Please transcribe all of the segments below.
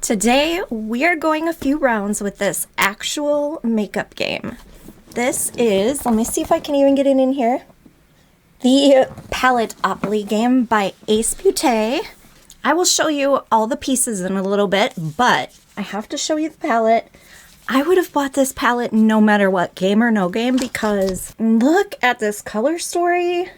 Today, we are going a few rounds with this actual makeup game. This is, let me see if I can even get it in here, the Paletteopoly game by Beaute. I will show you all the pieces in a little bit, but I have to show you the palette. I would have bought this palette no matter what, game or no game, because look at this color story.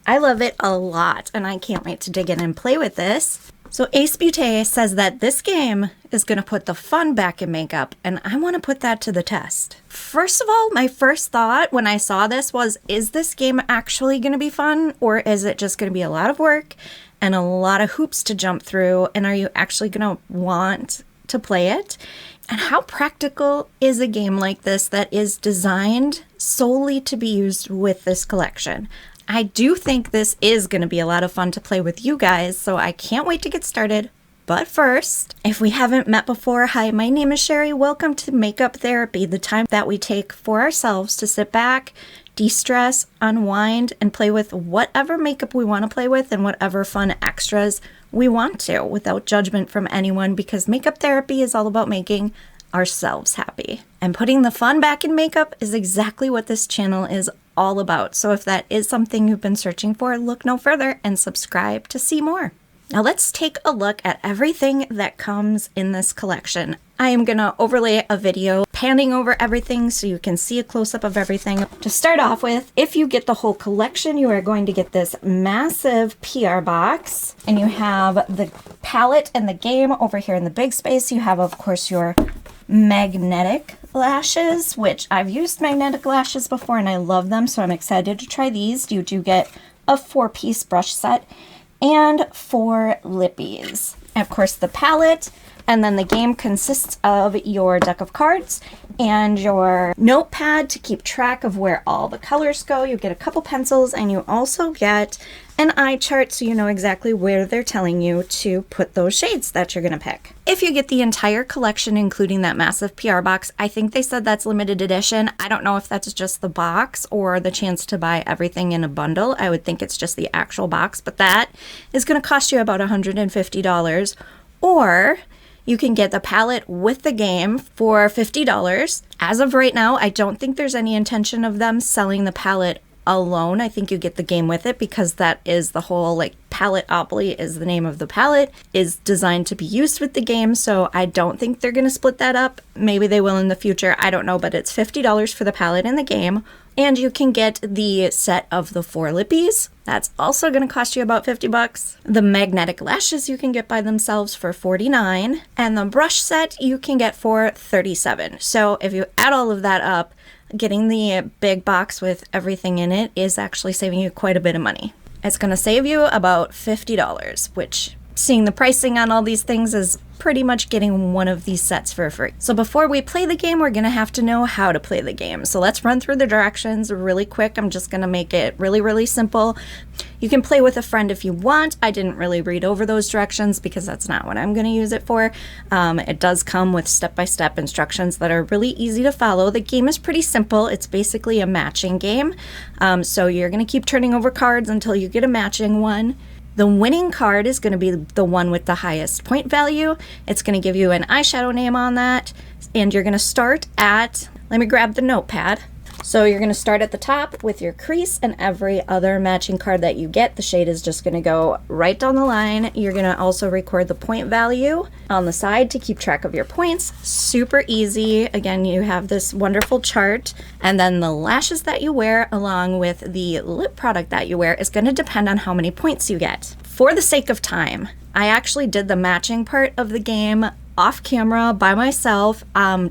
I love it a lot, and I can't wait to dig in and play with this. So Beaute says that this game is going to put the fun back in makeup, and I want to put that to the test. First of all, my first thought when I saw this was, is this game actually going to be fun, or is it just going to be a lot of work and a lot of hoops to jump through, and are you actually going to want to play it? And how practical is a game like this that is designed solely to be used with this collection? I do think this is going to be a lot of fun to play with you guys, so I can't wait to get started. But first, if we haven't met before, hi, my name is Sherry. Welcome to Makeup Therapy, the time that we take for ourselves to sit back, de-stress, unwind, and play with whatever makeup we want to play with and whatever fun extras we want to, without judgment from anyone, because makeup therapy is all about making ourselves happy. And putting the fun back in makeup is exactly what this channel is all about. So if that is something you've been searching for, look no further and subscribe to see more. Now let's take a look at everything that comes in this collection. I am going to overlay a video panning over everything so you can see a close-up of everything. To start off with, if you get the whole collection, you are going to get this massive PR box, and you have the palette and the game over here in the big space. You have, of course, your magnetic lashes, which I've used magnetic lashes before and I love them, so I'm excited to try these. You do get a 4-piece brush set and 4 lippies. And of course the palette, and then the game consists of your deck of cards and your notepad to keep track of where all the colors go. You get a couple pencils, and you also get an eye chart so you know exactly where they're telling you to put those shades that you're gonna pick. If you get the entire collection, including that massive PR box, I think they said that's limited edition. I don't know if that's just the box or the chance to buy everything in a bundle. I would think it's just the actual box, but that is gonna cost you about $150. Or you can get the palette with the game for $50. As of right now, I don't think there's any intention of them selling the palette alone. I think you get the game with it, because that is the whole, like, Paletteopoly is the name of the palette, is designed to be used with the game, so I don't think they're going to split that up. Maybe they will in the future, I don't know, but it's $50 for the palette and the game. And you can get the set of the 4 lippies. That's also going to cost you about $50. The magnetic lashes you can get by themselves for $49. And the brush set you can get for $37. So if you add all of that up, getting the big box with everything in it is actually saving you quite a bit of money. It's going to save you about $50, which, seeing the pricing on all these things, is pretty much getting one of these sets for free. So before we play the game, we're going to have to know how to play the game. So let's run through the directions really quick. I'm just going to make it really, really simple. You can play with a friend if you want. I didn't really read over those directions because that's not what I'm going to use it for. It does come with step-by-step instructions that are really easy to follow. The game is pretty simple. It's basically a matching game. So you're going to keep turning over cards until you get a matching one. The winning card is going to be the one with the highest point value. It's going to give you an eyeshadow name on that, and you're going to start at, let me grab the notepad. So you're going to start at the top with your crease, and every other matching card that you get, the shade is just going to go right down the line. You're going to also record the point value on the side to keep track of your points. Super easy. Again, you have this wonderful chart, and then the lashes that you wear along with the lip product that you wear is going to depend on how many points you get. For the sake of time, I actually did the matching part of the game off camera by myself,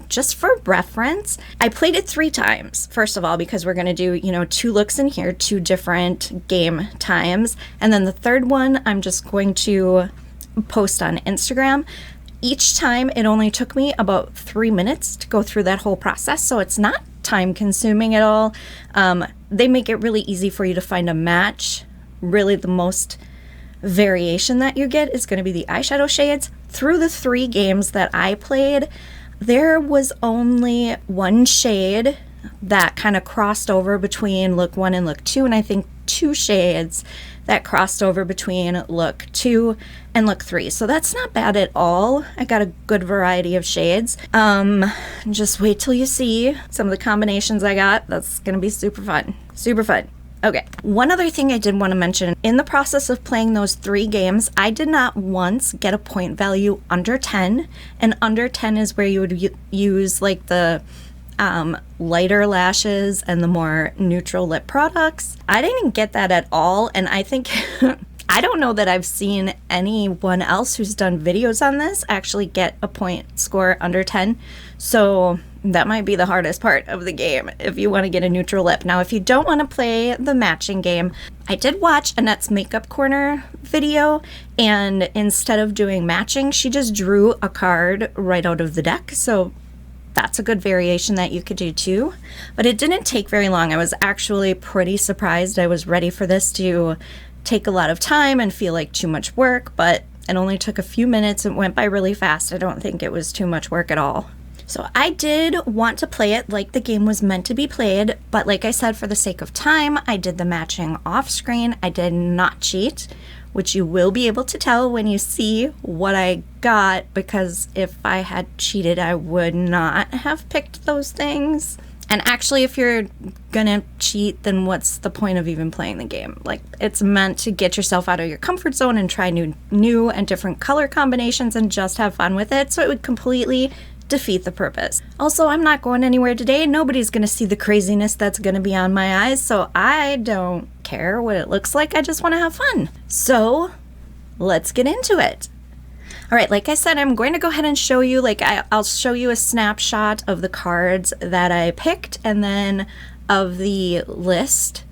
just for reference. I played it 3 times, first of all, because we're going to do, 2 looks in here, 2 different game times. And then the third one, I'm just going to post on Instagram. Each time, it only took me about 3 minutes to go through that whole process. So it's not time consuming at all. They make it really easy for you to find a match. Really, the most variation that you get is going to be the eyeshadow shades. Through the 3 games that I played, there was only one shade that kind of crossed over between look 1 and look 2, and I think 2 shades that crossed over between look 2 and look 3. So that's not bad at all. I got a good variety of shades. Just wait till you see some of the combinations I got. That's gonna be super fun. Super fun. Okay, one other thing I did want to mention, in the process of playing those 3 games, I did not once get a point value under 10, and under 10 is where you would use like the lighter lashes and the more neutral lip products. I didn't get that at all, and I think I don't know that I've seen anyone else who's done videos on this actually get a point score under 10, so that might be the hardest part of the game if you want to get a neutral lip. Now, if you don't want to play the matching game, I did watch Annette's Makeup Corner video, and instead of doing matching, she just drew a card right out of the deck, so that's a good variation that you could do too. But it didn't take very long. I was actually pretty surprised. I was ready for this to take a lot of time and feel like too much work, but it only took a few minutes. It went by really fast. I don't think it was too much work at all. So I did want to play it like the game was meant to be played, but like I said, for the sake of time, I did the matching off screen. I did not cheat, which you will be able to tell when you see what I got, because if I had cheated, I would not have picked those things. And actually, if you're gonna cheat, then what's the point of even playing the game? Like, it's meant to get yourself out of your comfort zone and try new and different color combinations and just have fun with it, so it would completely defeat the purpose. Also, I'm not going anywhere today. Nobody's gonna see the craziness that's gonna be on my eyes, so I don't care what it looks like. I just want to have fun. So let's get into it. All right, like I said, I'm going to go ahead and show you, I'll show you a snapshot of the cards that I picked, and then of the list,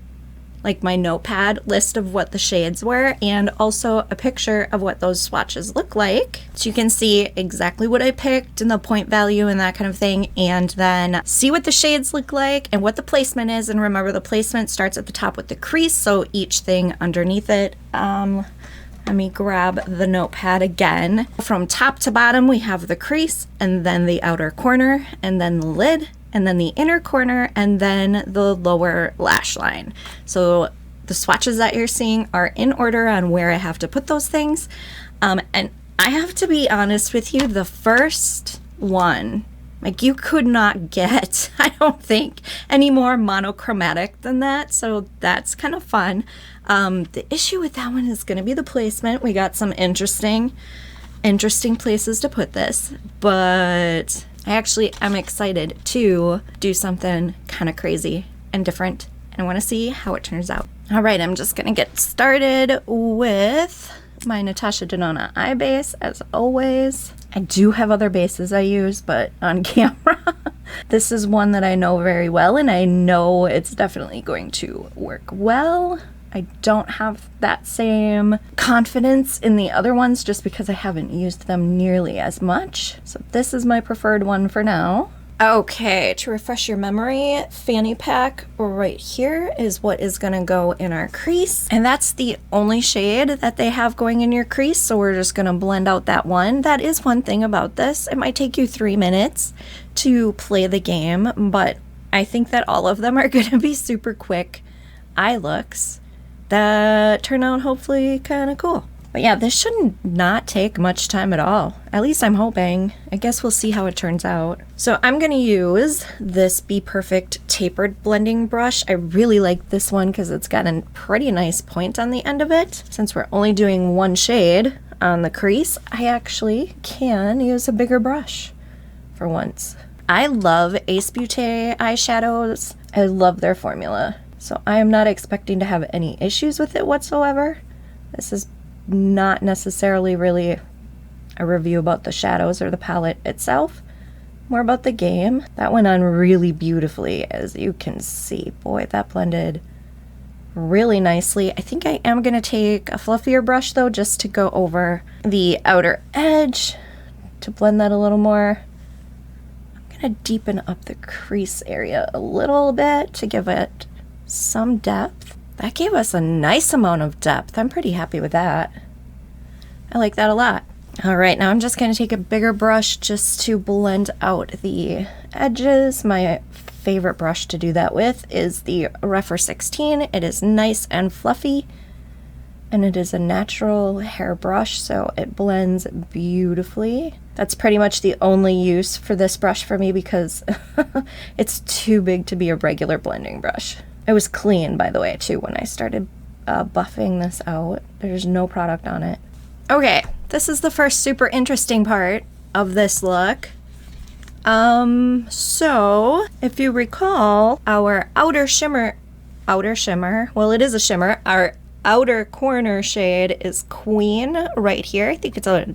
like my notepad list of what the shades were, and also a picture of what those swatches look like. So you can see exactly what I picked and the point value and that kind of thing, and then see what the shades look like and what the placement is. And remember, the placement starts at the top with the crease, so each thing underneath it. Let me grab the notepad again. From top to bottom, we have the crease, and then the outer corner, and then the lid, and then the inner corner, and then the lower lash line. So the swatches that you're seeing are in order on where I have to put those things. And I have to be honest with you, the first one, like, you could not get, I don't think, any more monochromatic than that, so that's kind of fun. The issue with that one is going to be the placement. We got some interesting places to put this, but I actually am excited to do something kind of crazy and different, and I want to see how it turns out. All right, I'm just going to get started with my Natasha Denona eye base, as always. I do have other bases I use, but on camera, this is one that I know very well, and I know it's definitely going to work well. I don't have that same confidence in the other ones just because I haven't used them nearly as much. So this is my preferred one for now. Okay, to refresh your memory, fanny pack right here is what is gonna go in our crease. And that's the only shade that they have going in your crease, so we're just gonna blend out that one. That is one thing about this. It might take you 3 minutes to play the game, but I think that all of them are gonna be super quick eye looks that turn out hopefully kind of cool. But yeah, this should not take much time at all. At least I'm hoping. I guess we'll see how it turns out. So I'm gonna use this Be Perfect tapered blending brush. I really like this one because it's got a pretty nice point on the end of it. Since we're only doing one shade on the crease, I actually can use a bigger brush for once. I love Ace Beaute eyeshadows. I love their formula. So I am not expecting to have any issues with it whatsoever. This is not necessarily really a review about the shadows or the palette itself, more about the game. That went on really beautifully, as you can see. Boy, that blended really nicely. I think I am going to take a fluffier brush though, just to go over the outer edge to blend that a little more. I'm going to deepen up the crease area a little bit to give it some depth. That gave us a nice amount of depth. I'm pretty happy with that. I like that a lot. All right, now I'm just going to take a bigger brush just to blend out the edges. My favorite brush to do that with is the Refer 16. It is nice and fluffy, and it is a natural hair brush, so it blends beautifully. That's pretty much the only use for this brush for me because it's too big to be a regular blending brush. It was clean, by the way, too, when I started buffing this out. There's no product on it. Okay, this is the first super interesting part of this look. So if you recall, our outer shimmer, well, it is a shimmer. Our outer corner shade is Queen right here. I think it's a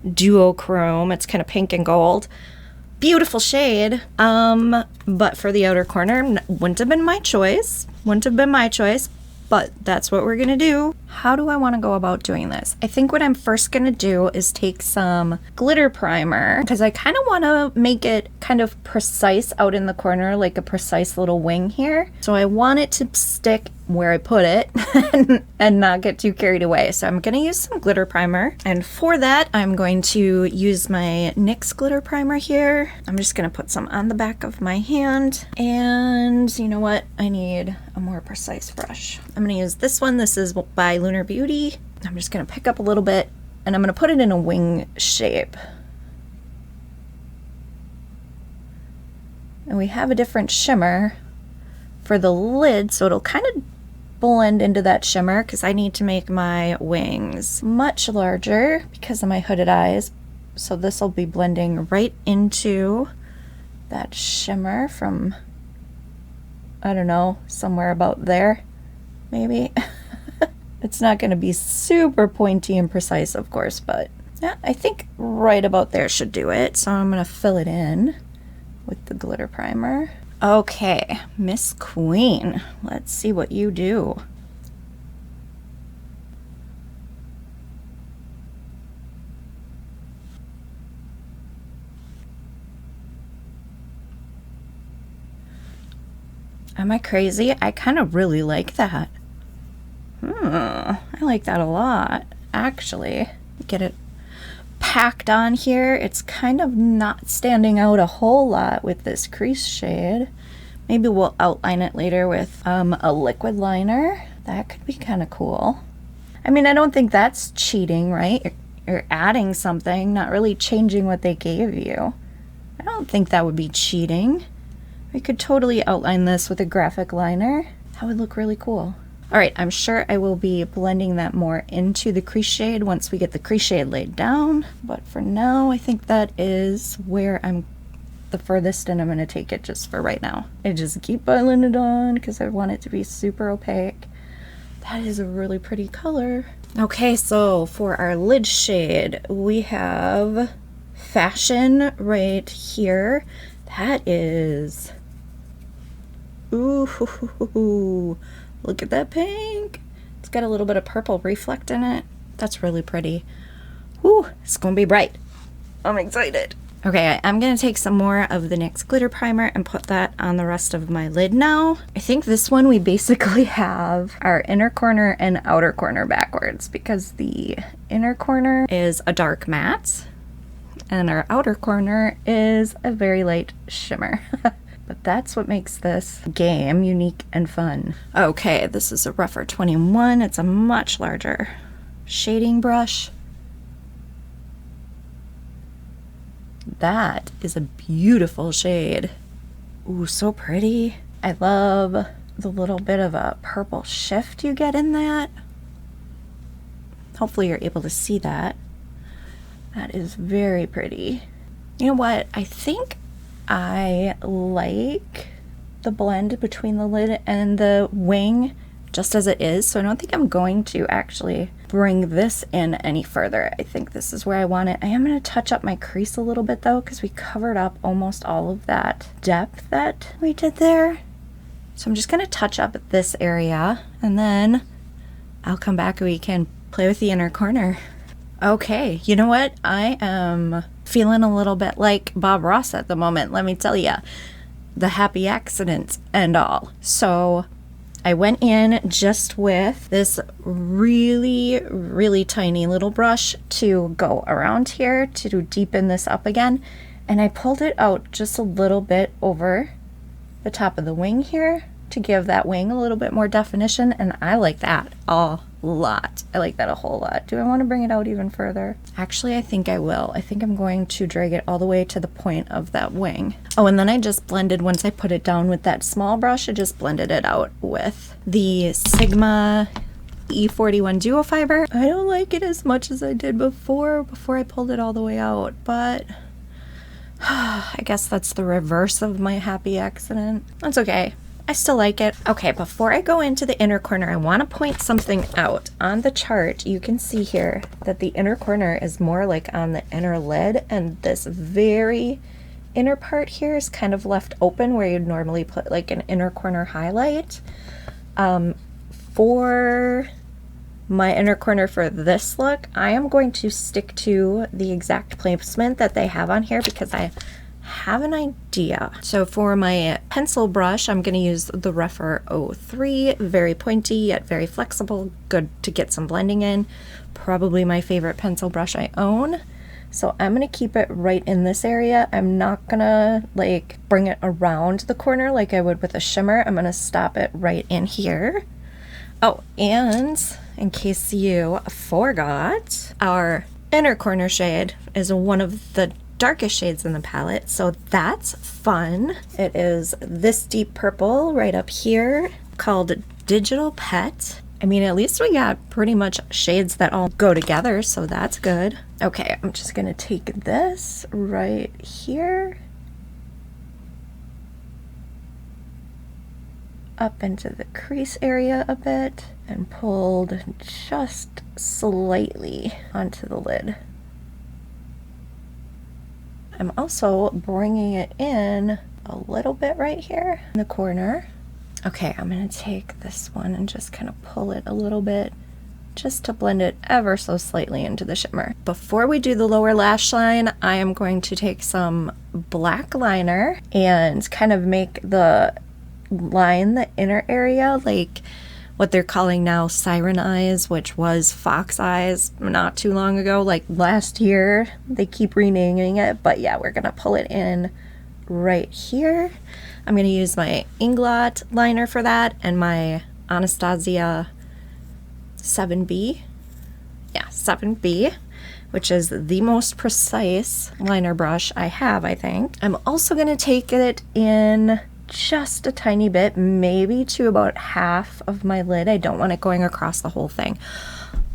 duochrome. It's kind of pink and gold. Beautiful shade. But for the outer corner, wouldn't have been my choice. But that's what we're gonna do. How do I want to go about doing this? I think what I'm first gonna do is take some glitter primer because I kind of want to make it kind of precise out in the corner, like a precise little wing here. So I want it to stick where I put it and not get too carried away. So I'm gonna use some glitter primer. And for that, I'm going to use my NYX glitter primer here. I'm just gonna put some on the back of my hand. And you know what? I need a more precise brush. I'm gonna use this one. This is by Lunar Beauty. I'm just gonna pick up a little bit and I'm gonna put it in a wing shape. And we have a different shimmer for the lid, so it'll kind of blend into that shimmer because I need to make my wings much larger because of my hooded eyes. So this will be blending right into that shimmer from, I don't know, somewhere about there, maybe. It's not going to be super pointy and precise, of course, but yeah, I think right about there should do it. So I'm going to fill it in with the glitter primer. Okay, Miss Queen, let's see what you do. Am I crazy? I kind of really like that. I like that a lot, actually. Get it packed on here. It's kind of not standing out a whole lot with this crease shade. Maybe we'll outline it later with a liquid liner. That could be kind of cool. I mean, I don't think that's cheating, right? You're adding something, not really changing what they gave you. I don't think that would be cheating. We could totally outline this with a graphic liner. That would look really cool. All right, I'm sure I will be blending that more into the crease shade once we get the crease shade laid down. But for now, I think that is where I'm the furthest and I'm gonna take it just for right now. I just keep piling it on because I want it to be super opaque. That is a really pretty color. Okay, so for our lid shade, we have Fashion right here. That is, ooh, look at that pink. It's got a little bit of purple reflect in it. That's really pretty. Ooh, it's gonna be bright. I'm excited. Okay, I'm gonna take some more of the NYX glitter primer and put that on the rest of my lid now. I think this one we basically have our inner corner and outer corner backwards because the inner corner is a dark matte and our outer corner is a very light shimmer. But that's what makes this game unique and fun. Okay, this is a Refer 21. It's a much larger shading brush. That is a beautiful shade. Ooh, so pretty. I love the little bit of a purple shift you get in that. Hopefully you're able to see that. That is very pretty. You know what? I think I like the blend between the lid and the wing just as it is, so I don't think I'm going to actually bring this in any further. I think this is where I want it. I am going to touch up my crease a little bit though because we covered up almost all of that depth that we did there. So I'm just going to touch up this area and then I'll come back and we can play with the inner corner. Okay, you know what? I am feeling a little bit like Bob Ross at the moment, let me tell you. The happy accident and all. So I went in just with this really, really tiny little brush to go around here to deepen this up again. And I pulled it out just a little bit over the top of the wing here to give that wing a little bit more definition, and I like that a lot. I like that a whole lot. Do I want to bring it out even further? Actually, I think I will. I think I'm going to drag it all the way to the point of that wing. Oh, and then I just blended, once I put it down with that small brush, I just blended it out with the Sigma E41 Duo Fiber. I don't like it as much as I did before I pulled it all the way out, but I guess that's the reverse of my happy accident. That's okay. I still like it. Okay, before I go into the inner corner, I want to point something out. On the chart, you can see here that the inner corner is more like on the inner lid, and this very inner part here is kind of left open where you'd normally put like an inner corner highlight. For my inner corner for this look, I am going to stick to the exact placement that they have on here because I have an idea. So for my pencil brush, I'm going to use the Rephr 03, very pointy yet very flexible, good to get some blending in. Probably my favorite pencil brush I own. So I'm going to keep it right in this area. I'm not going to like bring it around the corner like I would with a shimmer. I'm going to stop it right in here. Oh, and in case you forgot, our inner corner shade is one of the darkest shades in the palette, so that's fun. It is this deep purple right up here called Digital Pet. I mean, at least we got pretty much shades that all go together, so that's good. Okay, I'm just gonna take this right here up into the crease area a bit and pulled just slightly onto the lid. I'm also bringing it in a little bit right here in the corner. Okay, I'm going to take this one and just kind of pull it a little bit just to blend it ever so slightly into the shimmer. Before we do the lower lash line, I am going to take some black liner and kind of make the line, the inner area, like what they're calling now siren eyes, which was fox eyes not too long ago, like last year. They keep renaming it, but yeah, we're gonna pull it in right here. I'm gonna use my Inglot liner for that and my Anastasia 7B. Yeah, 7B, which is the most precise liner brush I have, I think. I'm also gonna take it in just a tiny bit, maybe to about half of my lid. I don't want it going across the whole thing.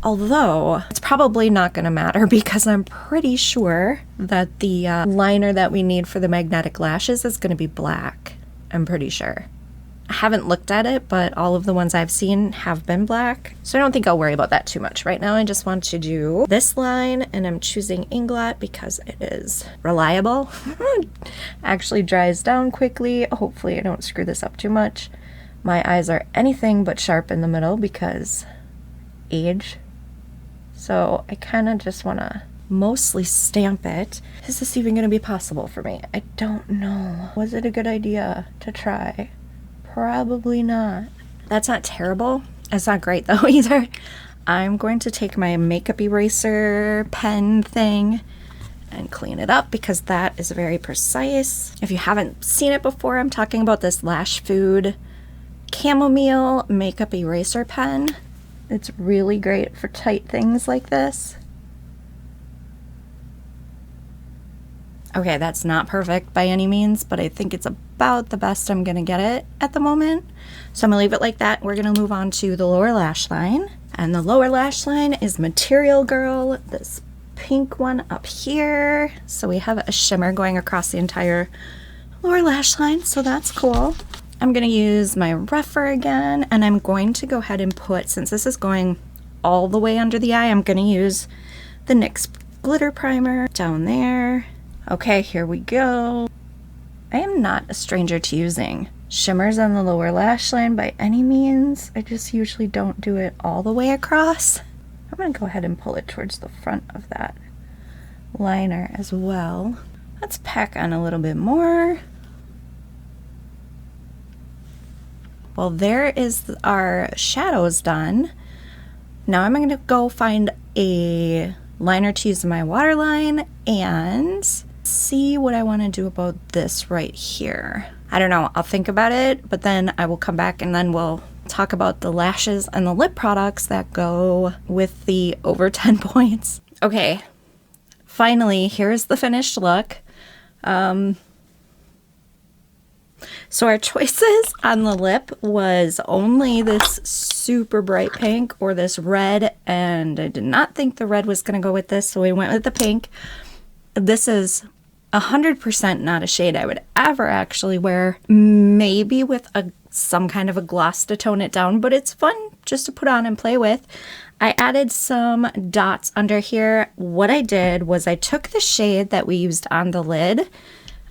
Although, it's probably not going to matter because I'm pretty sure that the liner that we need for the magnetic lashes is going to be black. I'm pretty sure. I haven't looked at it, but all of the ones I've seen have been black. So I don't think I'll worry about that too much. Right now I just want to do this line, and I'm choosing Inglot because it is reliable. Actually dries down quickly. Hopefully I don't screw this up too much. My eyes are anything but sharp in the middle because age. So I kind of just want to mostly stamp it. Is this even going to be possible for me? I don't know. Was it a good idea to try? Probably not. That's not terrible. It's not great though either. I'm going to take my makeup eraser pen thing and clean it up because that is very precise. If you haven't seen it before, I'm talking about this Lash Food Chamomile makeup eraser pen. It's really great for tight things like this. Okay, that's not perfect by any means, but I think it's about the best I'm gonna get it at the moment. So I'm gonna leave it like that. We're gonna move on to the lower lash line. And the lower lash line is Material Girl, this pink one up here. So we have a shimmer going across the entire lower lash line, so that's cool. I'm gonna use my Rephr again, and I'm going to go ahead and put, since this is going all the way under the eye, I'm gonna use the NYX glitter primer down there. Okay, here we go. I am not a stranger to using shimmers on the lower lash line by any means. I just usually don't do it all the way across. I'm gonna go ahead and pull it towards the front of that liner as well. Let's pack on a little bit more. Well, there is our shadows done. Now I'm gonna go find a liner to use in my waterline and see what I want to do about this right here. I don't know, I'll think about it, but then I will come back and then we'll talk about the lashes and the lip products that go with the over 10 points. Okay, finally, here's the finished look. So our choices on the lip was only this super bright pink or this red, and I did not think the red was going to go with this, so we went with the pink. This is 100% not a shade I would ever actually wear, maybe with some kind of a gloss to tone it down, but it's fun just to put on and play with. I added some dots under here. What I did was I took the shade that we used on the lid.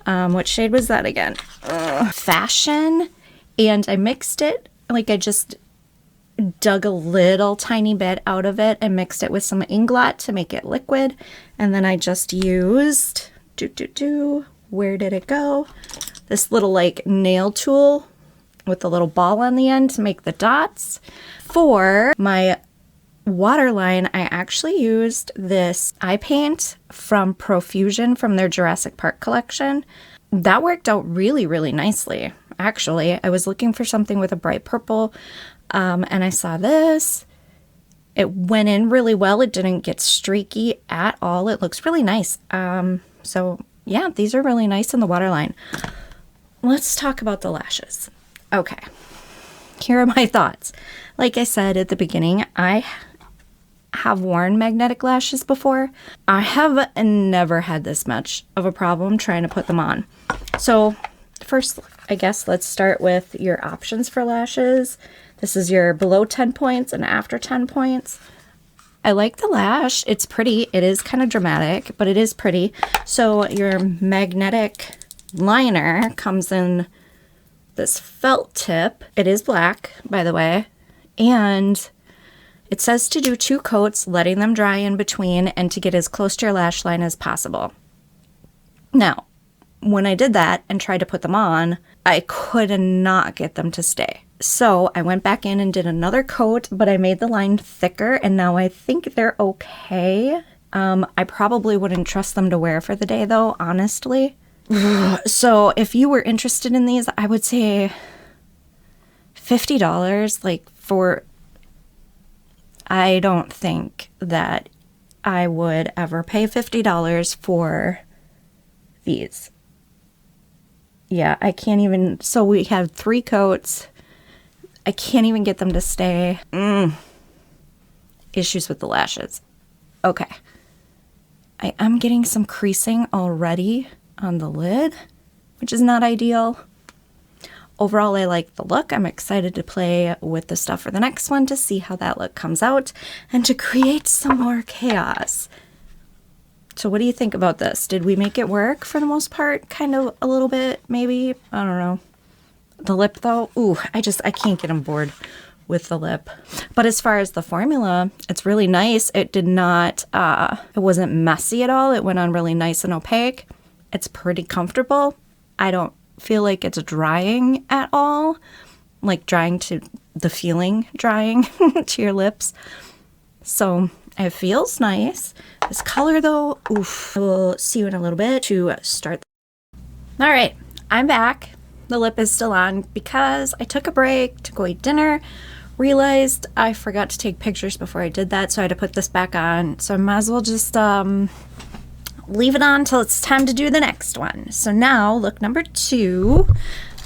What shade was that again? Fashion. And I mixed it, like I just dug a little tiny bit out of it and mixed it with some Inglot to make it liquid. And then I just used, where did it go? This little like nail tool with the little ball on the end to make the dots. For my waterline, I actually used this eye paint from Profusion from their Jurassic Park collection. That worked out really, really nicely. Actually, I was looking for something with a bright purple, and I saw this. It went in really well. It didn't get streaky at all. It looks really nice. So yeah, these are really nice in the waterline. Let's talk about the lashes. Okay, here are my thoughts. Like I said at the beginning, I have worn magnetic lashes before. I have never had this much of a problem trying to put them on. So first, I guess let's start with your options for lashes. This is your below 10 points and after 10 points. I like the lash. It's pretty. It is kind of dramatic, but it is pretty. So your magnetic liner comes in this felt tip. It is black, by the way, and it says to do 2 coats, letting them dry in between and to get as close to your lash line as possible. Now, when I did that and tried to put them on, I could not get them to stay. So I went back in and did another coat, but I made the line thicker, and now I think they're okay. I probably wouldn't trust them to wear for the day, though, honestly. So if you were interested in these, I would say $50, like for... I don't think that I would ever pay $50 for these. Yeah, I can't even, so we have 3 coats. I can't even get them to stay. Issues with the lashes. Okay. I am getting some creasing already on the lid, which is not ideal. Overall, I like the look. I'm excited to play with the stuff for the next one to see how that look comes out and to create some more chaos. So what do you think about this? Did we make it work for the most part? Kind of a little bit, maybe? I don't know. The lip though, ooh, I can't get on board with the lip. But as far as the formula, it's really nice. It did not, it wasn't messy at all. It went on really nice and opaque. It's pretty comfortable. I don't feel like it's drying at all, like drying to the feeling drying to your lips. So it feels nice. This color though, oof. We'll see you in a little bit to start. All right, I'm back. The lip is still on because I took a break to go eat dinner, realized I forgot to take pictures before I did that, so I had to put this back on. So I might as well just leave it on till it's time to do the next one. So now, look number 2.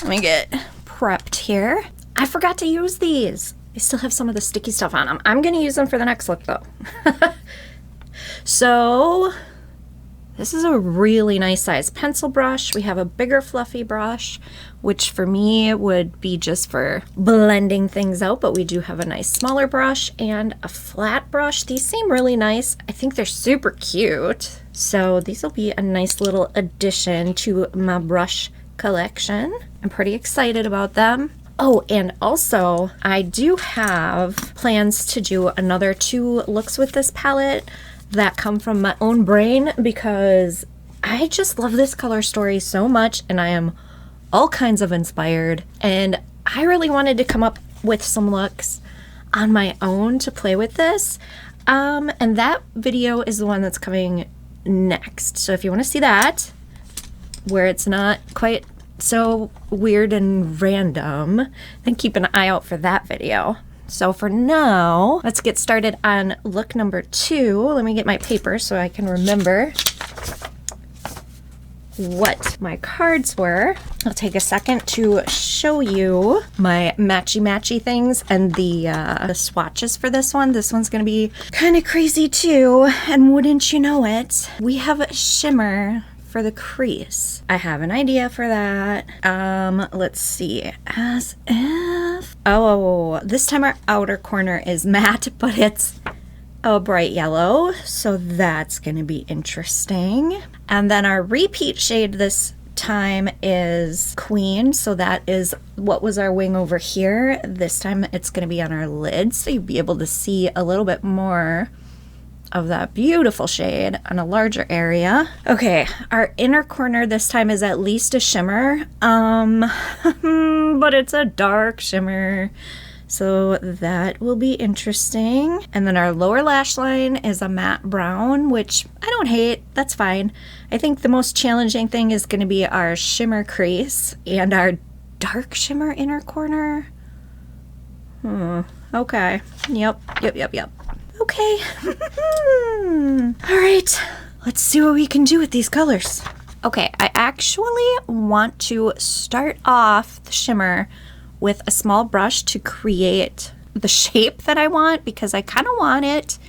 Let me get prepped here. I forgot to use these. They still have some of the sticky stuff on them. I'm going to use them for the next look, though. So, this is a really nice size pencil brush. We have a bigger fluffy brush, which for me would be just for blending things out, but we do have a nice smaller brush and a flat brush. These seem really nice. I think they're super cute. So these will be a nice little addition to my brush collection. I'm pretty excited about them. Oh, and also I do have plans to do another 2 looks with this palette that come from my own brain because I just love this color story so much and I am all kinds of inspired, and I really wanted to come up with some looks on my own to play with this. And that video is the one that's coming next. So if you want to see that, where it's not quite so weird and random, then keep an eye out for that video. So for now, let's get started on look number 2. Let me get my paper so I can remember what my cards were. I'll take a second to show you my matchy things and the swatches for this one. This one's gonna be kind of crazy too, and wouldn't you know it, we have a shimmer for the crease. I have an idea for that. Let's see, as if, oh, this time our outer corner is matte, but it's a bright yellow, so that's gonna be interesting. And then our repeat shade this time is Queen, so that is what was our wing over here. This time it's gonna be on our lid, so you'll be able to see a little bit more of that beautiful shade on a larger area. Okay, our inner corner this time is at least a shimmer, but it's a dark shimmer, so that will be interesting. And then our lower lash line is a matte brown, which I don't hate, that's fine. I think the most challenging thing is gonna be our shimmer crease and our dark shimmer inner corner. Okay, yep. Okay. All right, let's see what we can do with these colors. Okay, I actually want to start off the shimmer with a small brush to create the shape that I want, because I kind of want it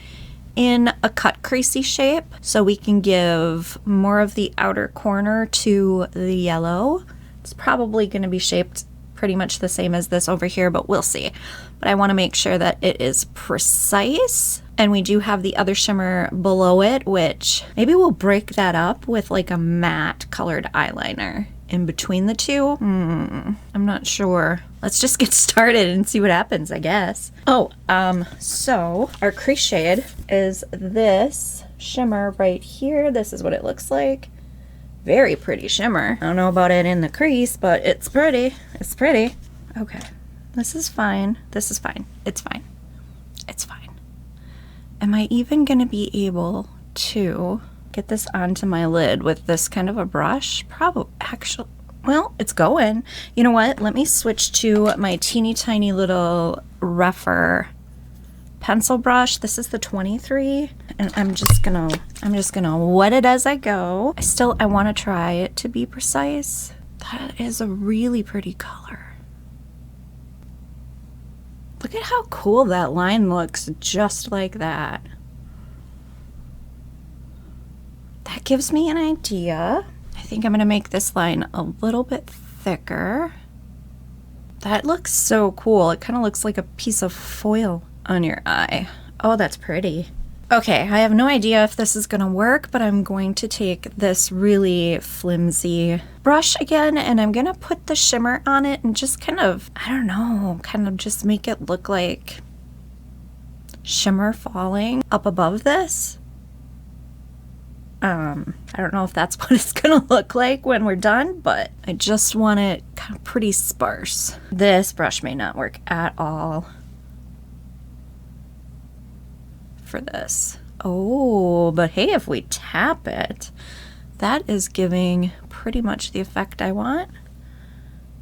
in a cut creasy shape, so we can give more of the outer corner to the yellow. It's probably going to be shaped pretty much the same as this over here, but we'll see. But I want to make sure that it is precise. And we do have the other shimmer below it, which maybe we'll break that up with like a matte colored eyeliner in between the two. I'm not sure. Let's just get started and see what happens, I guess. Oh, so our crease shade is this shimmer right here. This is what it looks like. Very pretty shimmer. I don't know about it in the crease, but it's pretty. It's pretty. Okay, this is fine. This is fine. It's fine. It's fine. Am I even gonna be able to get this onto my lid with this kind of a brush? Probably, actually, well, it's going. You know what? Let me switch to my teeny tiny little rougher pencil brush. This is the 23, and I'm just gonna wet it as I go. I want to try it to be precise. That is a really pretty color. Look at how cool that line looks, just like that. That gives me an idea. I think I'm gonna make this line a little bit thicker. That looks so cool. It kind of looks like a piece of foil on your eye. Oh, that's pretty. Okay, I have no idea if this is gonna work, but I'm going to take this really flimsy brush again, and I'm gonna put the shimmer on it and just kind of, I don't know, kind of just make it look like shimmer falling up above this. I don't know if that's what it's gonna look like when we're done, but I just want it kind of pretty sparse. This brush may not work at all for this. Oh, but hey, if we tap it, that is giving pretty much the effect I want.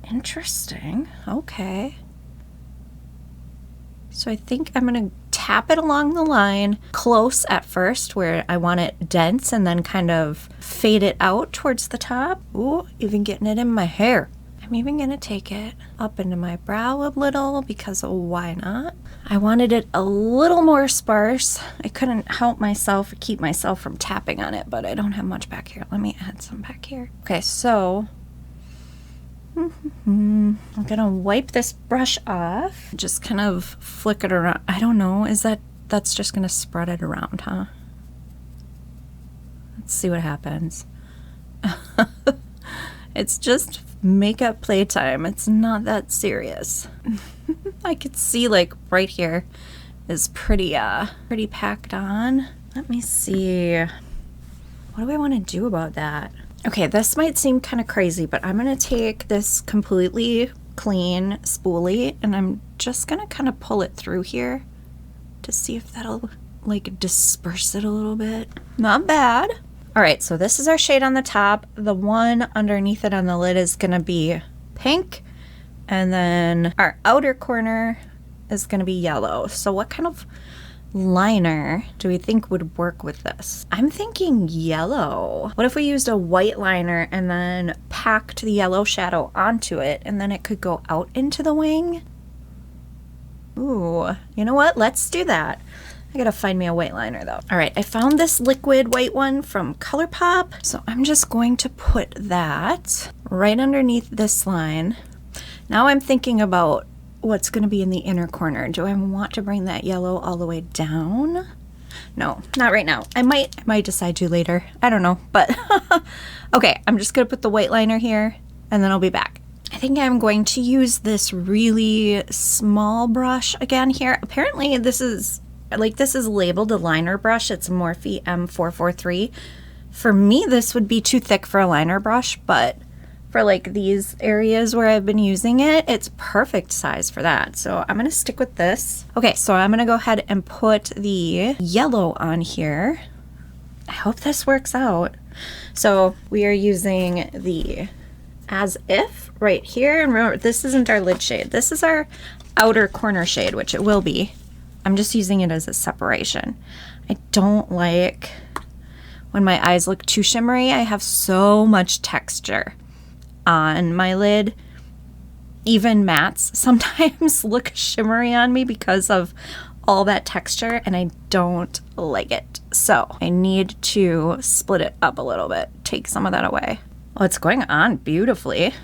Interesting. Okay. So I think I'm gonna tap it along the line, close at first where I want it dense, and then kind of fade it out towards the top. Ooh, even getting it in my hair. I'm even gonna take it up into my brow a little, because why not? I wanted it a little more sparse. I couldn't help myself, keep myself from tapping on it, but I don't have much back here. Let me add some back here. Okay, so I'm gonna wipe this brush off, just kind of flick it around. I don't know, that's just gonna spread it around, huh? Let's see what happens. It's just makeup playtime. It's not that serious. I could see like right here is pretty packed on. Let me see. What do I want to do about that? Okay, this might seem kind of crazy, but I'm gonna take this completely clean spoolie and I'm just gonna kind of pull it through here to see if that'll like disperse it a little bit. Not bad. All right, so this is our shade on the top. The one underneath it on the lid is gonna be pink. And then our outer corner is gonna be yellow. So what kind of liner do we think would work with this? I'm thinking yellow. What if we used a white liner and then packed the yellow shadow onto it and then it could go out into the wing? Ooh, you know what? Let's do that. I gotta find me a white liner though. All right, I found this liquid white one from ColourPop. So I'm just going to put that right underneath this line. Now I'm thinking about what's going to be in the inner corner. Do I want to bring that yellow all the way down? No, not right now. I might decide to later. I don't know, but okay, I'm just going to put the white liner here and then I'll be back. I think I'm going to use this really small brush again here. Apparently this is labeled a liner brush. It's Morphe M443. For me, this would be too thick for a liner brush, but for like these areas where I've been using it, it's perfect size for that. So I'm gonna stick with this. Okay, so I'm gonna go ahead and put the yellow on here. I hope this works out. So we are using the As If right here. And remember, this isn't our lid shade. This is our outer corner shade, which it will be. I'm just using it as a separation. I don't like when my eyes look too shimmery. I have so much texture on my lid. Even mattes sometimes look shimmery on me because of all that texture, and I don't like it. So I need to split it up a little bit, take some of that away. Oh, it's going on beautifully.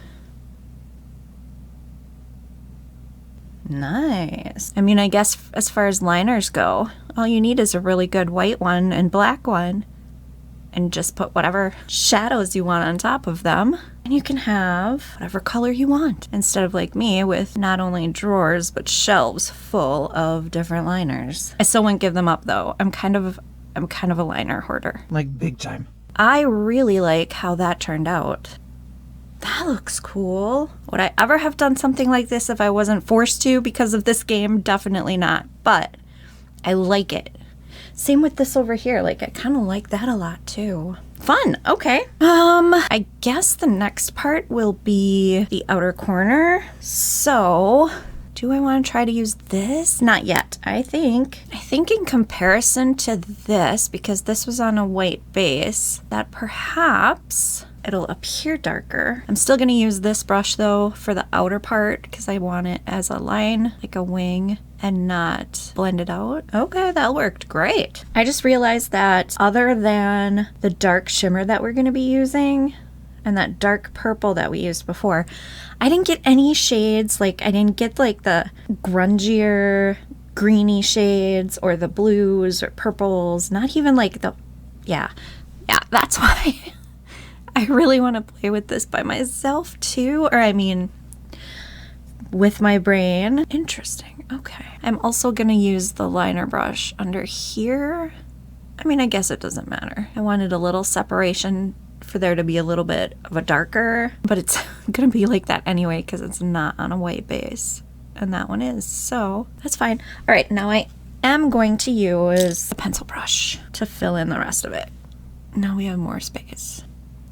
Nice. I mean, I guess as far as liners go, all you need is a really good white one and black one, and just put whatever shadows you want on top of them. And you can have whatever color you want, instead of like me with not only drawers, but shelves full of different liners. I still wouldn't give them up though. I'm kind of a liner hoarder. Like big time. I really like how that turned out. That looks cool. Would I ever have done something like this if I wasn't forced to because of this game? Definitely not, but I like it. Same with this over here. Like, I kind of like that a lot too. Fun. Okay. I guess the next part will be the outer corner. So, do I want to try to use this? Not yet. I think in comparison to this, because this was on a white base, that perhaps it'll appear darker. I'm still going to use this brush though for the outer part because I want it as a line, like a wing, and not blend it out. Okay, that worked great. I just realized that other than the dark shimmer that we're going to be using and that dark purple that we used before, I didn't get any shades. Like, I didn't get like the grungier greeny shades or the blues or purples, not even like the, yeah, that's why I really want to play with this by myself too, or I mean, with my brain. Interesting. Okay. I'm also going to use the liner brush under here. I mean, I guess it doesn't matter. I wanted a little separation for there to be a little bit of a darker, but it's going to be like that anyway because it's not on a white base, and that one is, so that's fine. All right, now I am going to use the pencil brush to fill in the rest of it. Now we have more space.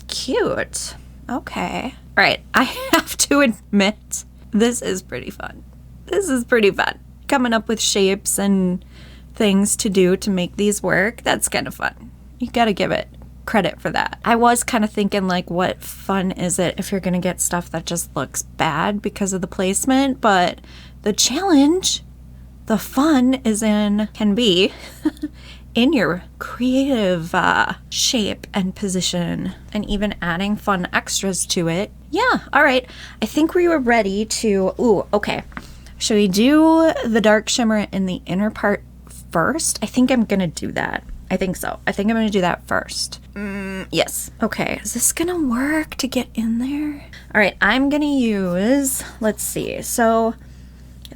Cute. Okay. All right, I have to admit, this is pretty fun. This is pretty fun. Coming up with shapes and things to do to make these work, that's kind of fun. You gotta give it credit for that. I was kind of thinking like, what fun is it if you're gonna get stuff that just looks bad because of the placement, but the challenge, the fun can be in your creative shape and position, and even adding fun extras to it. Yeah, all right. I think we were ready to, ooh, okay. Should we do the dark shimmer in the inner part first? I think I'm gonna do that. I think so. I think I'm gonna do that first. Yes. Okay, is this gonna work to get in there? All right, I'm gonna use, let's see. So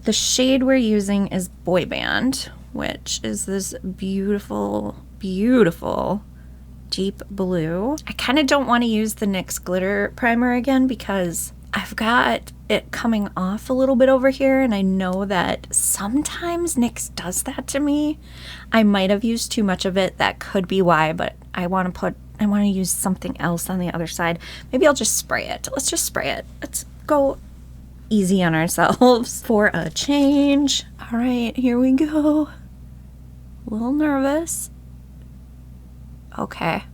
the shade we're using is Boy Band, which is this beautiful, beautiful deep blue. I kind of don't want to use the NYX glitter primer again because I've got it coming off a little bit over here, and I know that sometimes NYX does that to me. I might have used too much of it. That could be why, but I want to put I want to use something else on the other side. Maybe I'll just spray it. Let's just spray it. Let's go easy on ourselves for a change. All right, here we go. A little nervous. Okay.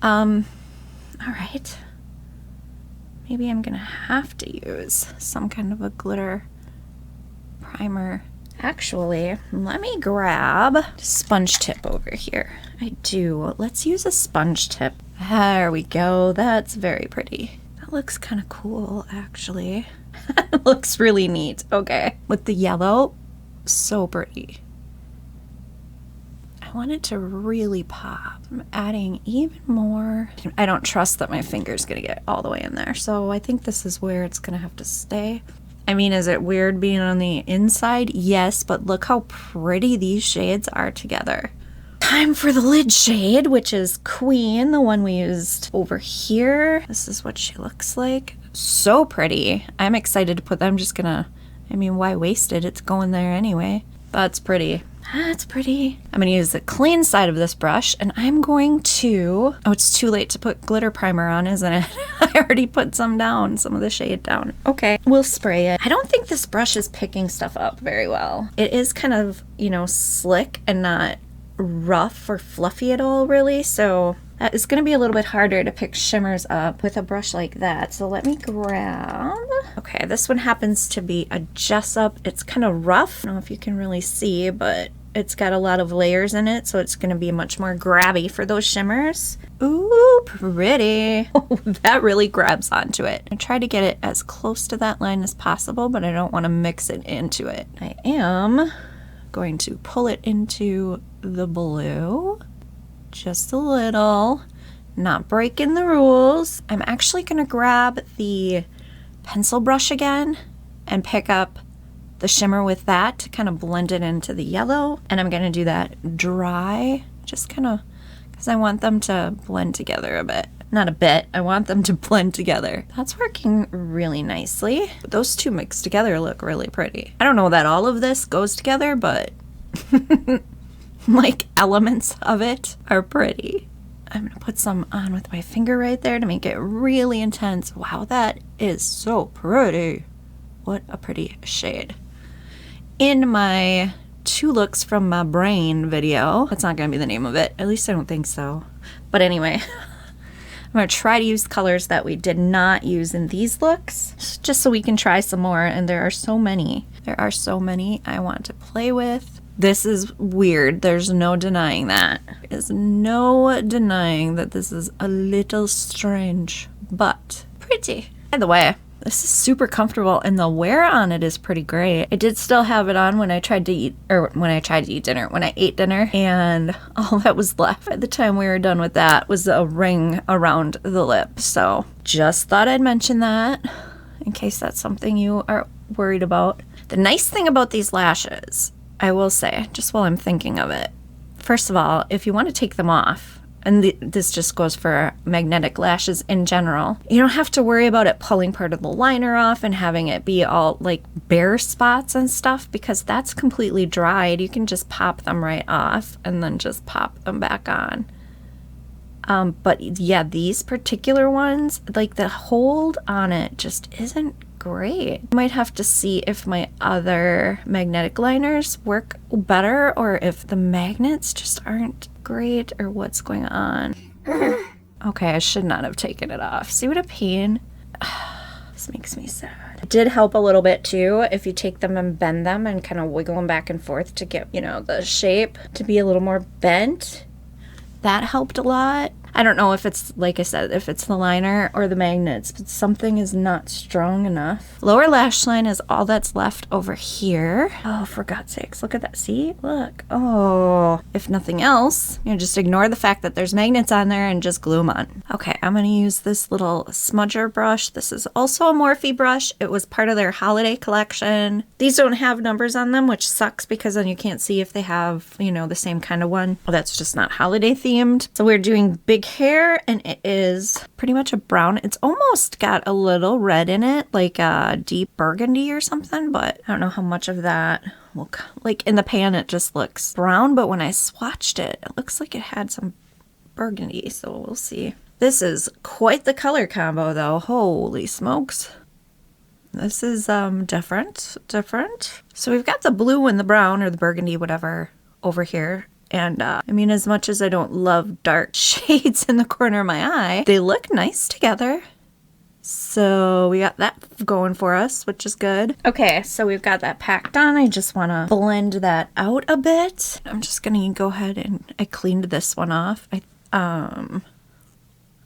All right. Maybe I'm gonna have to use some kind of a glitter primer. Actually, let me grab a sponge tip over here. I do. Let's use a sponge tip. There we go. That's very pretty. That looks kind of cool, actually. Looks really neat. Okay. With the yellow, so pretty. I want it to really pop. I'm adding even more. I don't trust that my finger's gonna get all the way in there, so I think this is where it's gonna have to stay. I mean, is it weird being on the inside? Yes, but look how pretty these shades are together. Time for the lid shade, which is Queen, the one we used over here. This is what she looks like. So pretty. I'm excited to put that. I'm just gonna, I mean, why waste it? It's going there anyway. That's pretty. That's pretty. I'm gonna use the clean side of this brush, and I'm going to, oh, it's too late to put glitter primer on, isn't it? I already put some down, some of the shade down. Okay, we'll spray it. I don't think this brush is picking stuff up very well. It is kind of, you know, slick and not rough or fluffy at all, really, so that is going to be a little bit harder to pick shimmers up with a brush like that. So let me grab, okay, this one happens to be a Jessup. It's kind of rough. I don't know if you can really see, but it's got a lot of layers in it, so it's going to be much more grabby for those shimmers. Ooh, pretty. Oh, that really grabs onto it. I try to get it as close to that line as possible, but I don't want to mix it into it. I am going to pull it into the blue. Just a little, not breaking the rules. I'm actually gonna grab the pencil brush again and pick up the shimmer with that to kind of blend it into the yellow. And I'm gonna do that dry, just kind of, because I want them to blend together a bit. Not a bit, I want them to blend together. That's working really nicely. Those two mixed together look really pretty. I don't know that all of this goes together, but like elements of it are pretty. I'm gonna put some on with my finger right there to make it really intense. Wow, that is so pretty. What a pretty shade. In my 2 looks from my brain video, that's not gonna be the name of it, at least I don't think so. But anyway, I'm gonna try to use colors that we did not use in these looks, just so we can try some more, and there are so many. There are so many I want to play with. This is weird. There's no denying that. There's no denying that this is a little strange, but pretty. By the way, this is super comfortable, and the wear on it is pretty great. I did still have it on when I tried to eat, or when I ate dinner, and all that was left by the time we were done with that was a ring around the lip. So just thought I'd mention that in case that's something you are worried about. The nice thing about these lashes, I will say, just while I'm thinking of it, first of all, if you want to take them off, and this just goes for magnetic lashes in general, you don't have to worry about it pulling part of the liner off and having it be all like bare spots and stuff, because that's completely dried. You can just pop them right off and then just pop them back on. But yeah, these particular ones, like the hold on it just isn't great. I might have to see if my other magnetic liners work better, or if the magnets just aren't great, or what's going on. Okay, I should not have taken it off. See what a pain? This makes me sad. It did help a little bit too if you take them and bend them and kind of wiggle them back and forth to get, you know, the shape to be a little more bent. That helped a lot. I don't know if it's, like I said, if it's the liner or the magnets, but something is not strong enough. Lower lash line is all that's left over here. Oh, for God's sakes, look at that. See? Look. Oh, if nothing else, you know, just ignore the fact that there's magnets on there and just glue them on. Okay, I'm gonna use this little smudger brush. This is also a Morphe brush. It was part of their holiday collection. These don't have numbers on them, which sucks because then you can't see if they have, you know, the same kind of one. Well, that's just not holiday themed. So we're doing big hair, and it is pretty much a brown. It's almost got a little red in it, like a deep burgundy or something, but I don't know how much of that will, like in the pan it just looks brown, but when I swatched it, it looks like it had some burgundy, so we'll see. This is quite the color combo though. Holy smokes. This is different. So we've got the blue and the brown, or the burgundy, whatever, over here. And I mean, as much as I don't love dark shades in the corner of my eye, they look nice together. So we got that going for us, which is good. Okay, so we've got that packed on. I just want to blend that out a bit. I'm just going to go ahead and I cleaned this one off. At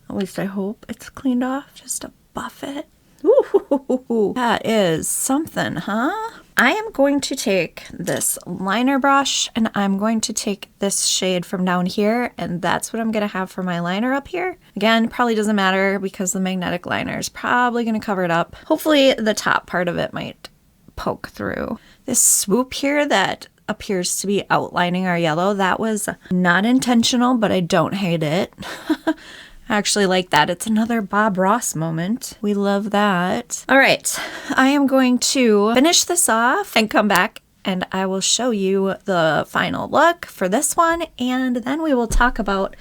least I hope it's cleaned off, just to buff it. Ooh, that is something, huh? I am going to take this liner brush and I'm going to take this shade from down here, and that's what I'm going to have for my liner up here. Again, probably doesn't matter because the magnetic liner is probably going to cover it up. Hopefully the top part of it might poke through. This swoop here that appears to be outlining our yellow, that was not intentional, but I don't hate it. I actually like that. It's another Bob Ross moment. We love that. All right, I am going to finish this off and come back and I will show you the final look for this one, and then we will talk about,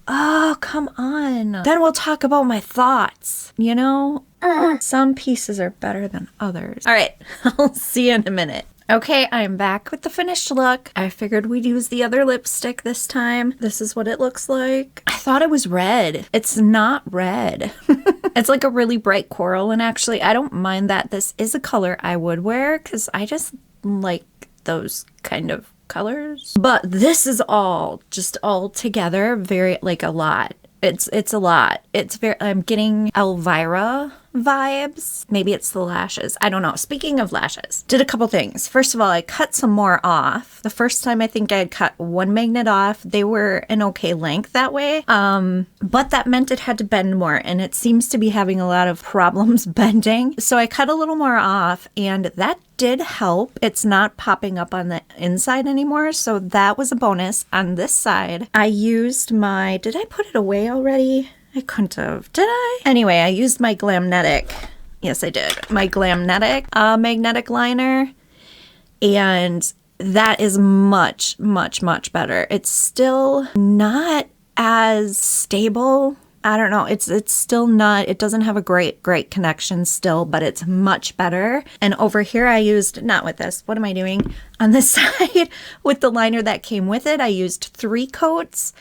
oh, come on. Then we'll talk about my thoughts, you know? Some pieces are better than others. All right, I'll see you in a minute. Okay, I'm back with the finished look. I figured we'd use the other lipstick this time. This is what it looks like. I thought it was red. It's not red. It's like a really bright coral, and actually I don't mind that. This is a color I would wear because I just like those kind of colors. But this is all together very, like, a lot. It's a lot. It's very, I'm getting Elvira vibes. Maybe it's the lashes. I don't know. Speaking of lashes, did a couple things. First of all, I cut some more off. The first time I think I had cut one magnet off. They were an okay length that way. But that meant it had to bend more, and it seems to be having a lot of problems bending. So I cut a little more off, and that did help. It's not popping up on the inside anymore, so that was a bonus. On this side, I used my, did I put it away already? I couldn't have, did I? Anyway, I used my Glamnetic. Yes, I did. My Glamnetic magnetic liner, and that is much better. It's still not as stable. I don't know. It's still not, it doesn't have a great connection still, but it's much better. And over here I used, not with this, what am I doing? On this side with the liner that came with it, I used 3 coats.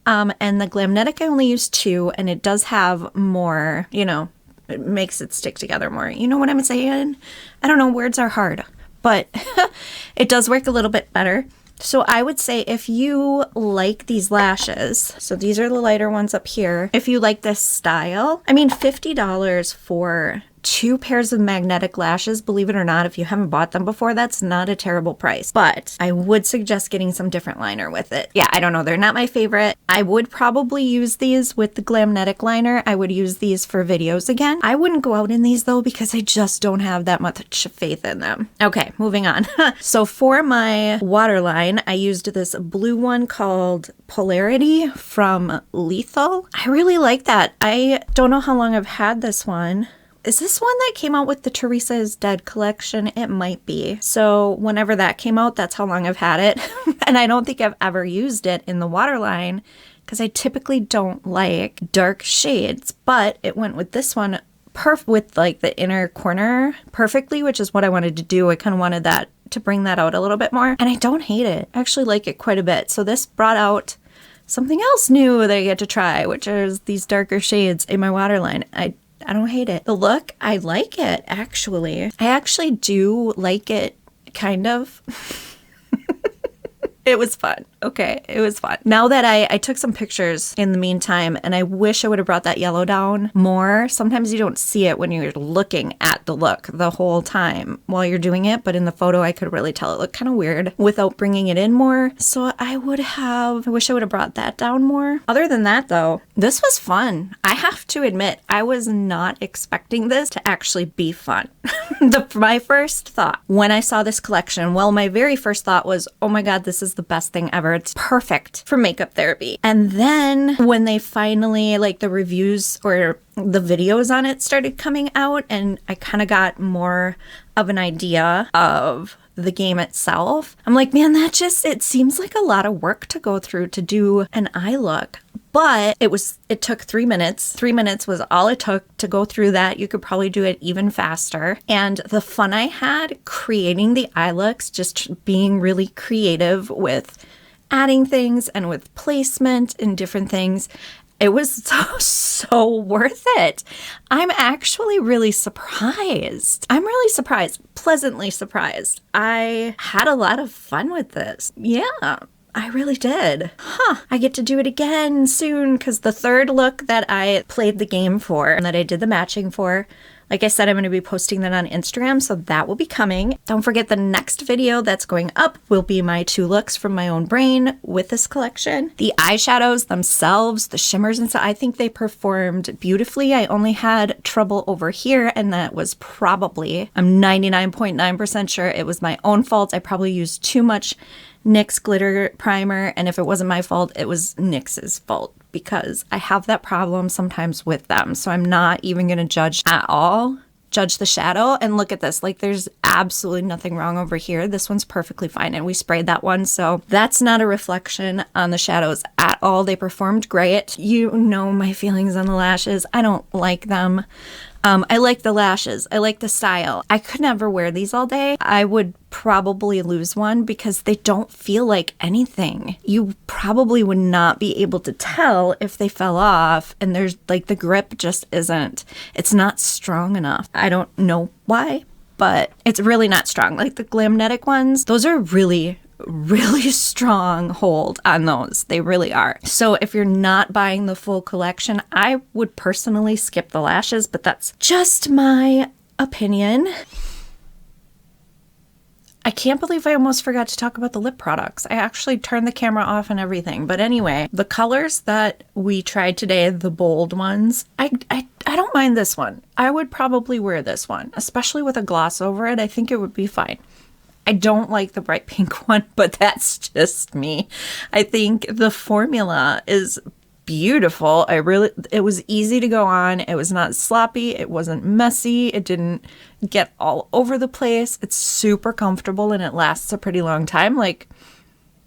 And the Glamnetic I only used 2, and it does have more, you know, it makes it stick together more. You know what I'm saying? I don't know, words are hard, but it does work a little bit better. So I would say if you like these lashes, so these are the lighter ones up here. If you like this style, I mean, $50 for 2 pairs of magnetic lashes, believe it or not, if you haven't bought them before, that's not a terrible price. But I would suggest getting some different liner with it. Yeah, I don't know. They're not my favorite. I would probably use these with the Glamnetic liner. I would use these for videos again. I wouldn't go out in these though because I just don't have that much faith in them. Okay, moving on. So for my waterline, I used this blue one called Polarity from Lethal. I really like that. I don't know how long I've had this one. Is this one that came out with the Teresa is Dead collection? It might be. So whenever that came out, that's how long I've had it. And I don't think I've ever used it in the waterline because I typically don't like dark shades, but it went with this one with like the inner corner perfectly, which is what I wanted to do. I kind of wanted that to bring that out a little bit more, and I don't hate it. I actually like it quite a bit. So this brought out something else new that I get to try, which is these darker shades in my waterline. I don't hate it. The look, I like it, actually. I actually do like it, kind of. It was fun. Okay, it was fun. Now that I took some pictures in the meantime, and I wish I would have brought that yellow down more. Sometimes you don't see it when you're looking at the look the whole time while you're doing it, but in the photo I could really tell it looked kind of weird without bringing it in more. So I wish I would have brought that down more. Other than that though, this was fun. I have to admit, I was not expecting this to actually be fun. My first thought when I saw this collection, well, my very first thought was, oh my God, this is the best thing ever. It's perfect for makeup therapy. And then when they finally, like, the reviews or the videos on it started coming out, and I kind of got more of an idea of the game itself, I'm like, man, it seems like a lot of work to go through to do an eye look. but it took 3 minutes. 3 minutes was all it took to go through that. You could probably do it even faster. And the fun I had creating the eye looks, just being really creative with adding things and with placement and different things, it was so worth it. I'm actually really surprised. I'm really surprised, pleasantly surprised. I had a lot of fun with this. Yeah, I really did. I get to do it again soon because the third look that I played the game for and that I did the matching for, like I said, I'm going to be posting that on Instagram, so that will be coming. Don't forget the next video that's going up will be my 2 looks from my own brain with this collection. The eyeshadows themselves, the shimmers and stuff, I think they performed beautifully. I only had trouble over here, and that was probably, I'm 99.9% sure it was my own fault. I probably used too much NYX glitter primer, and if it wasn't my fault, it was NYX's fault, because I have that problem sometimes with them. So I'm not even going to judge at all, judge the shadow. And look at this, like there's absolutely nothing wrong over here. This one's perfectly fine, and we sprayed that one, so that's not a reflection on the shadows at all. They performed great. You know my feelings on the lashes. I don't like them. I like the lashes. I like the style. I could never wear these all day. I would probably lose one because they don't feel like anything. You probably would not be able to tell if they fell off, and there's like the grip just isn't, it's not strong enough. I don't know why, but it's really not strong. Like the Glamnetic ones, those are really strong hold on those. They really are. So if you're not buying the full collection, I would personally skip the lashes, but that's just my opinion. I can't believe I almost forgot to talk about the lip products. I actually turned the camera off and everything. But anyway, the colors that we tried today, the bold ones, I don't mind this one. I would probably wear this one, especially with a gloss over it. I think it would be fine. I don't like the bright pink one, but that's just me. I think the formula is beautiful. It was easy to go on. It was not sloppy. It wasn't messy. It didn't get all over the place. It's super comfortable and it lasts a pretty long time. Like,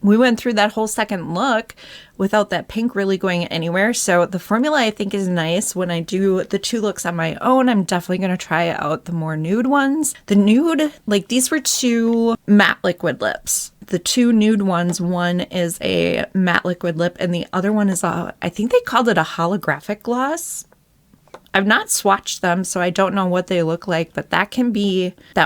we went through that whole second look without that pink really going anywhere. So the formula I think is nice. When I do the 2 looks on my own, I'm definitely going to try out the more nude ones. The nude, like these were 2 matte liquid lips. The 2 nude ones, one is a matte liquid lip and the other one is I think they called it a holographic gloss. I've not swatched them, so I don't know what they look like, but that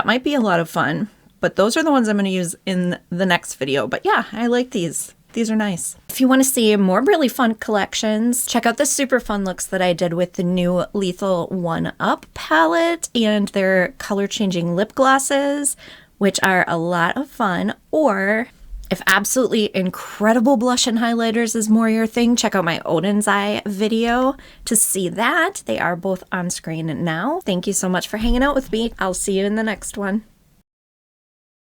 might be a lot of fun. But those are the ones I'm going to use in the next video. But yeah, I like these. These are nice. If you want to see more really fun collections, check out the super fun looks that I did with the new Lethal 1-Up palette and their color changing lip glosses, which are a lot of fun. Or if absolutely incredible blush and highlighters is more your thing, check out my Odin's Eye video to see that. They are both on screen now. Thank you so much for hanging out with me. I'll see you in the next one.